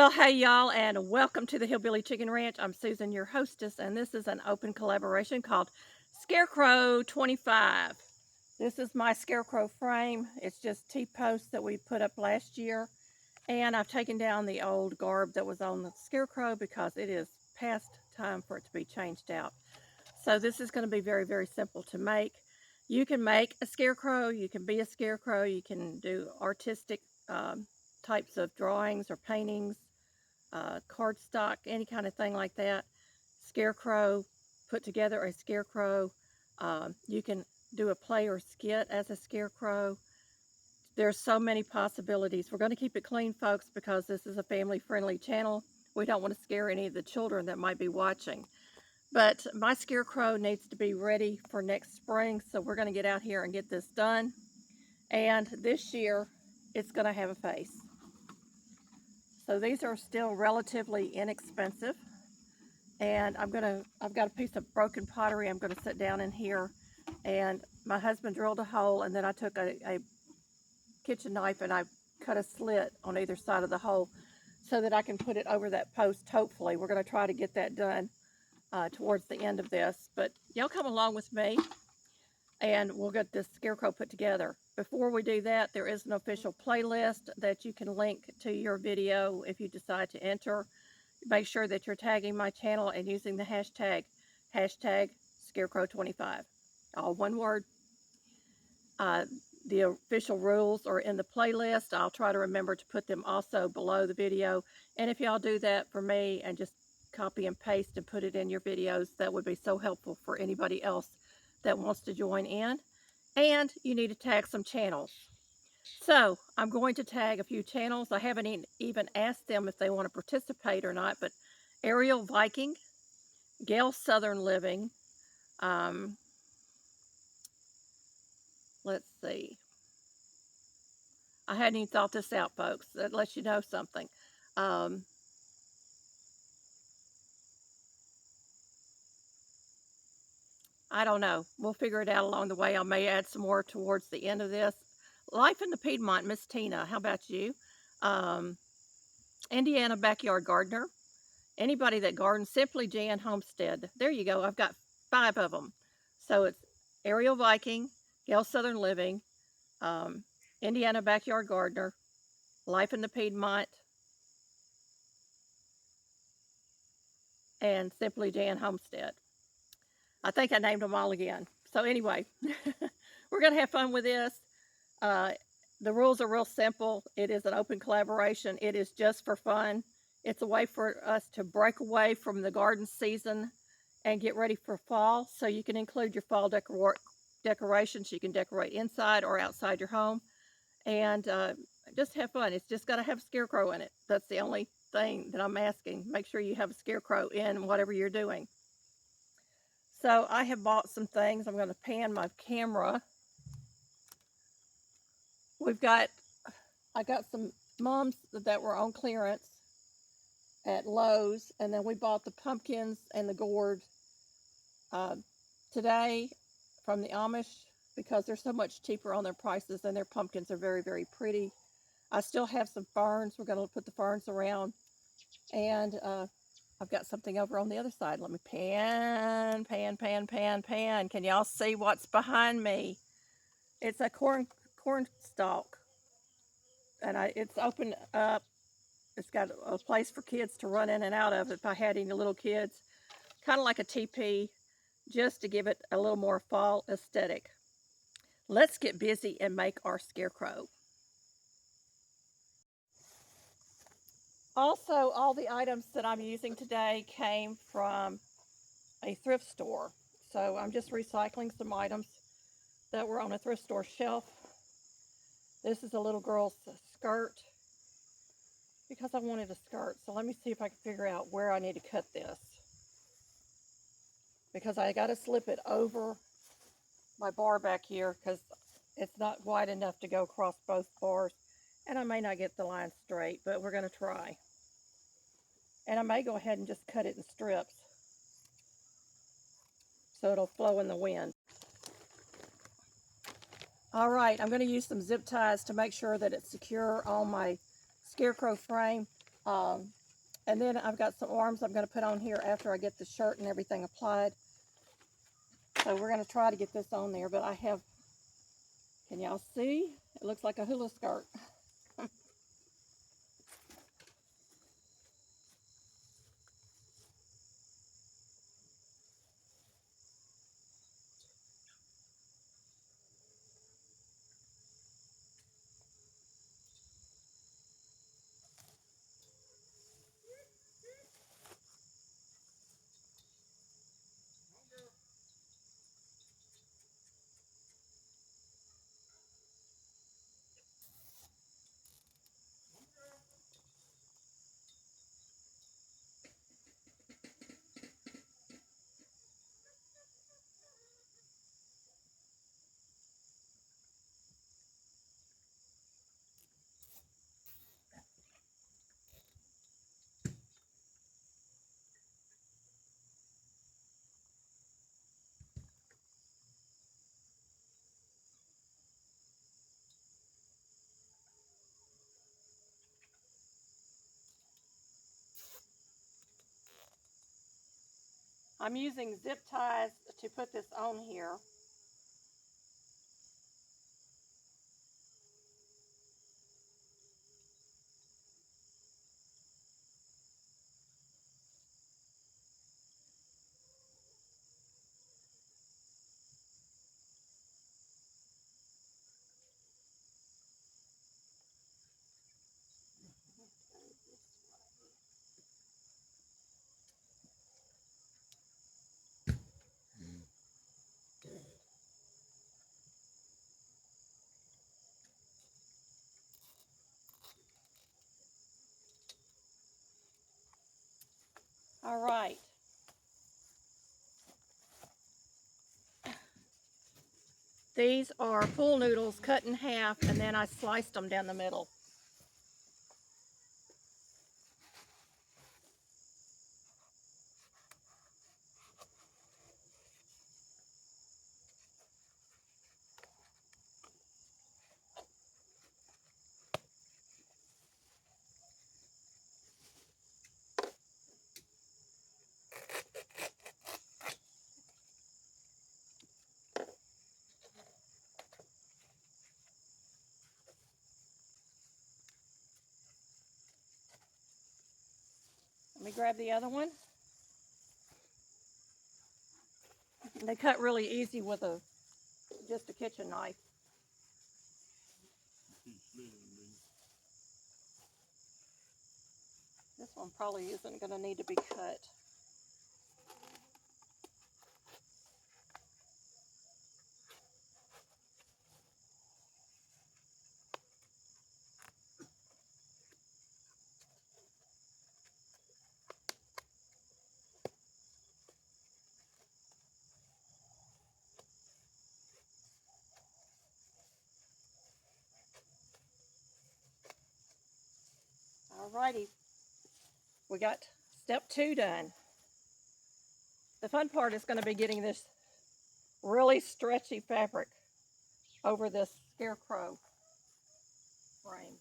Well, hey y'all, and welcome to the Hillbilly Chicken Ranch. I'm Susan, your hostess, and this is an open collaboration called Scarecrow25. This is my Scarecrow frame. It's just T-posts that we put up last year, and I've taken down the old garb that was on the Scarecrow because it is past time for it to be changed out. So this is going to be very, very simple to make. You can make a Scarecrow, you can be a Scarecrow, you can do artistic types of drawings or paintings, cardstock, any kind of thing like that. Scarecrow, put together a Scarecrow. You can do a play or skit as a Scarecrow. There's so many possibilities. We're going to keep it clean, folks, because this is a family-friendly channel. We don't want to scare any of the children that might be watching. But my Scarecrow needs to be ready for next spring, so we're going to get out here and get this done. And this year, it's going to have a face. So these are still relatively inexpensive. And I've got a piece of broken pottery I'm going to sit down in here. And my husband drilled a hole, and then I took a kitchen knife and I cut a slit on either side of the hole so that I can put it over that post, hopefully. We're going to try to get that done towards the end of this. But y'all come along with me, and we'll get this Scarecrow put together. Before we do that, there is an official playlist that you can link to your video if you decide to enter. Make sure that you're tagging my channel and using the hashtag Scarecrow25. All one word. The official rules are in the playlist. I'll try to remember to put them also below the video. And if y'all do that for me and just copy and paste and put it in your videos, that would be so helpful for anybody else that wants to join in. And you need to tag some channels. So I'm going to tag a few channels. I haven't even asked them if they want to participate or not, but Aerial Viking, Gail Southern Living, let's see. I hadn't even thought this out, folks. That lets you know something. I don't know. We'll figure it out along the way. I may add some more towards the end of this. Life in the Piedmont, Miss Tina. How about you? Indiana Backyard Gardener. Anybody that gardens, Simply Jan Homestead. There you go. I've got 5 of them. So it's Aerial Viking, Gail Southern Living, Indiana Backyard Gardener, Life in the Piedmont, and Simply Jan Homestead. I think I named them all again. So anyway, we're going to have fun with this. The rules are real simple. It is an open collaboration. It is just for fun. It's a way for us to break away from the garden season and get ready for fall. So you can include your fall decorations. You can decorate inside or outside your home. And just have fun. It's just got to have a Scarecrow in it. That's the only thing that I'm asking. Make sure you have a Scarecrow in whatever you're doing. So I have bought some things. I'm going to pan my camera. I got some mums that were on clearance at Lowe's, and then we bought the pumpkins and the gourd today from the Amish because they're so much cheaper on their prices, and their pumpkins are very, very pretty. I still have some ferns. We're going to put the ferns around, and I've got something over on the other side. Let me pan. Can y'all see what's behind me? It's a corn stalk, and it's open up. It's got a place for kids to run in and out of if I had any little kids. Kind of like a teepee, just to give it a little more fall aesthetic. Let's get busy and make our Scarecrow. Also, all the items that I'm using today came from a thrift store. So I'm just recycling some items that were on a thrift store shelf. This is a little girl's skirt because I wanted a skirt. So let me see if I can figure out where I need to cut this, because I got to slip it over my bar back here because it's not wide enough to go across both bars, and I may not get the line straight, but we're going to try. And I may go ahead and just cut it in strips so it'll flow in the wind. All right, I'm going to use some zip ties to make sure that it's secure on my Scarecrow frame. And then I've got some arms I'm going to put on here after I get the shirt and everything applied. So we're going to try to get this on there, but I have, can y'all see? It looks like a hula skirt. I'm using zip ties to put this on here. All right. These are pool noodles cut in half, and then I sliced them down the middle. Let me grab the other one. They cut really easy with just a kitchen knife. This one probably isn't going to need to be cut. Alrighty, we got step 2 done. The fun part is going to be getting this really stretchy fabric over this Scarecrow frame.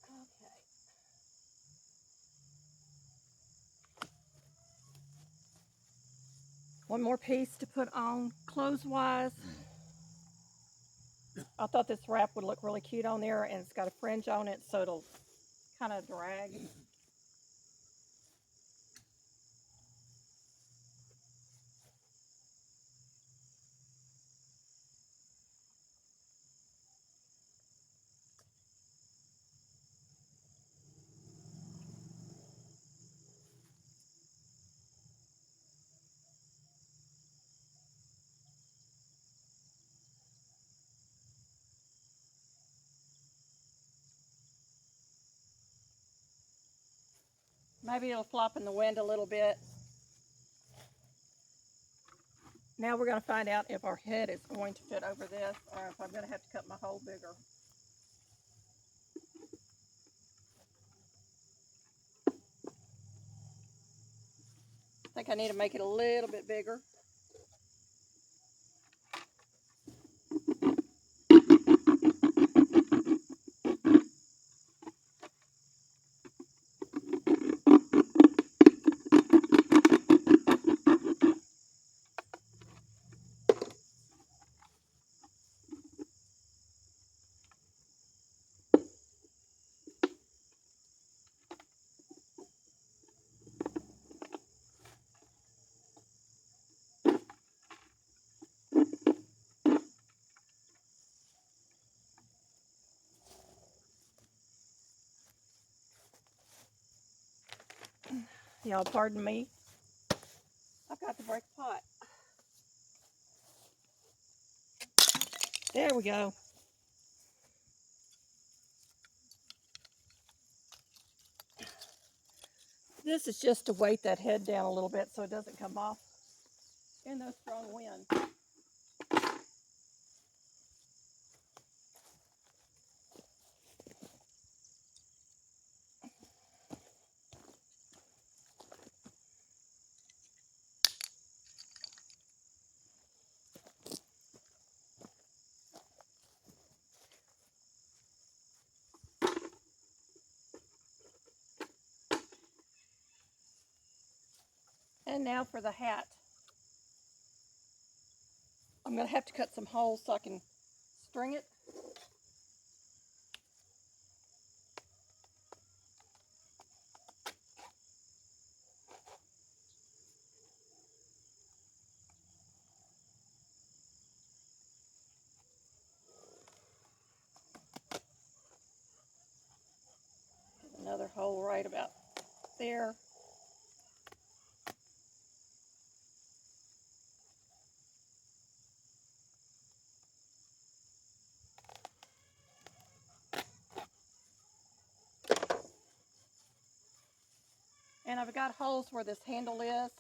Okay. One more piece to put on clothes-wise. I thought this wrap would look really cute on there, and it's got a fringe on it, so it'll kind of drag. Maybe it'll flop in the wind a little bit. Now we're going to find out if our head is going to fit over this or if I'm going to have to cut my hole bigger. I think I need to make it a little bit bigger. Y'all pardon me. I've got to break a pot. There we go. This is just to weight that head down a little bit so it doesn't come off in no strong wind. And now for the hat. I'm going to have to cut some holes so I can string it. Another hole right about there. And I've got holes where this handle is.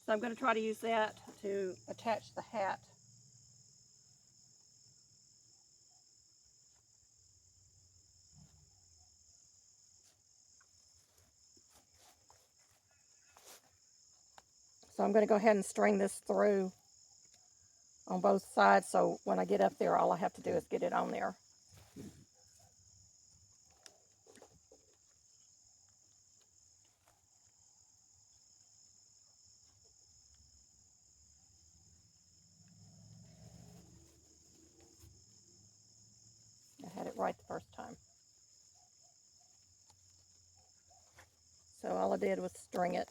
So I'm going to try to use that to attach the hat. So I'm going to go ahead and string this through on both sides, so when I get up there, all I have to do is get it on there. I had it right the first time. So all I did was string it.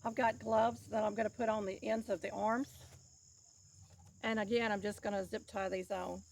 I've got gloves that I'm going to put on the ends of the arms. And again, I'm just going to zip tie these on.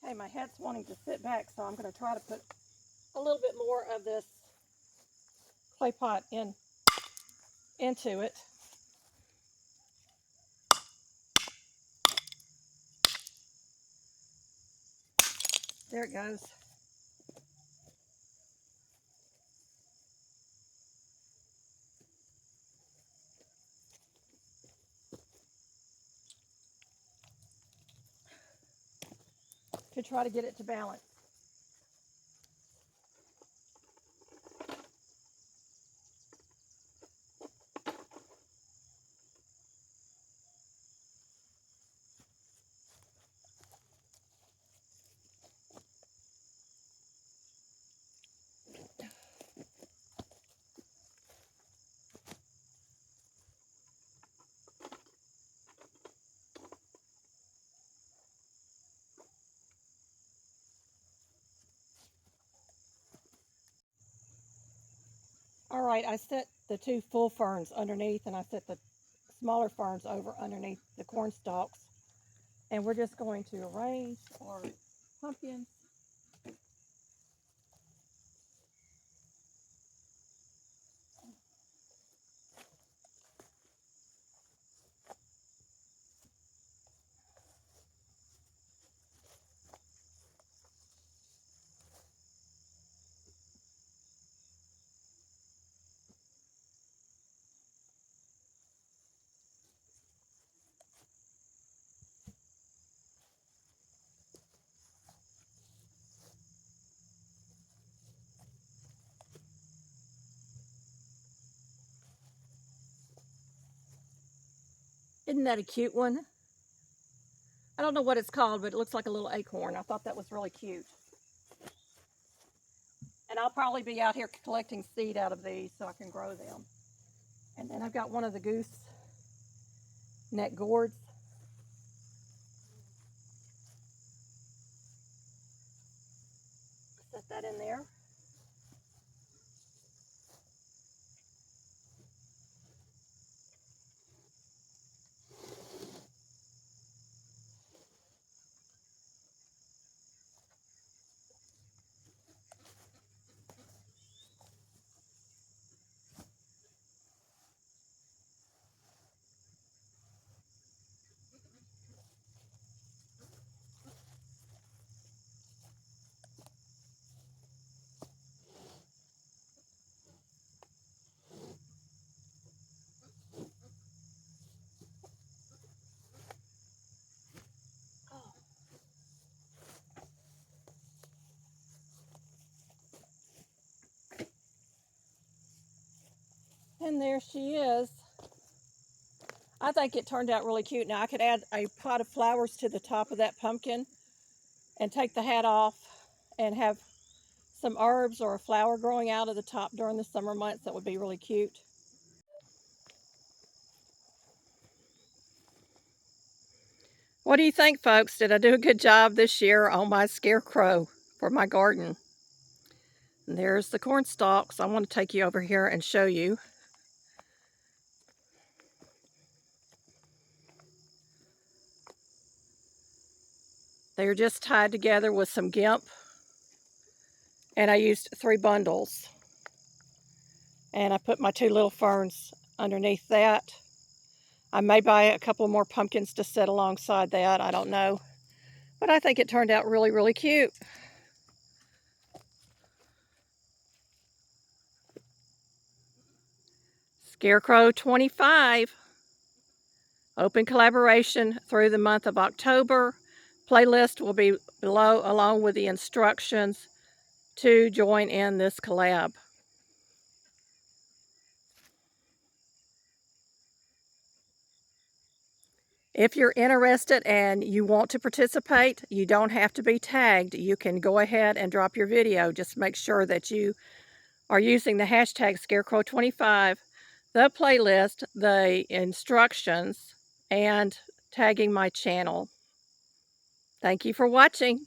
Okay, my head's wanting to sit back, so I'm going to try to put a little bit more of this clay pot into it. There it goes. To try to get it to balance. All right, I set the two full ferns underneath, and I set the smaller ferns over underneath the corn stalks. And we're just going to arrange our pumpkins. Isn't that a cute one? I don't know what it's called, but it looks like a little acorn. I thought that was really cute. And I'll probably be out here collecting seed out of these so I can grow them. And then I've got one of the goose neck gourds. Set that in there. And there she is. I think it turned out really cute. Now I could add a pot of flowers to the top of that pumpkin and take the hat off and have some herbs or a flower growing out of the top during the summer months. That would be really cute. What do you think, folks? Did I do a good job this year on my scarecrow for my garden? And there's the corn stalks. I want to take you over here and show you. They're just tied together with some gimp. and I used 3 bundles. And I put my 2 little ferns underneath that. I may buy a couple more pumpkins to set alongside that, I don't know. But I think it turned out really, really cute. Scarecrow25. Open collaboration through the month of October. Playlist will be below along with the instructions to join in this collab. If you're interested and you want to participate, you don't have to be tagged. You can go ahead and drop your video. Just make sure that you are using the hashtag Scarecrow25, the playlist, the instructions, and tagging my channel. Thank you for watching.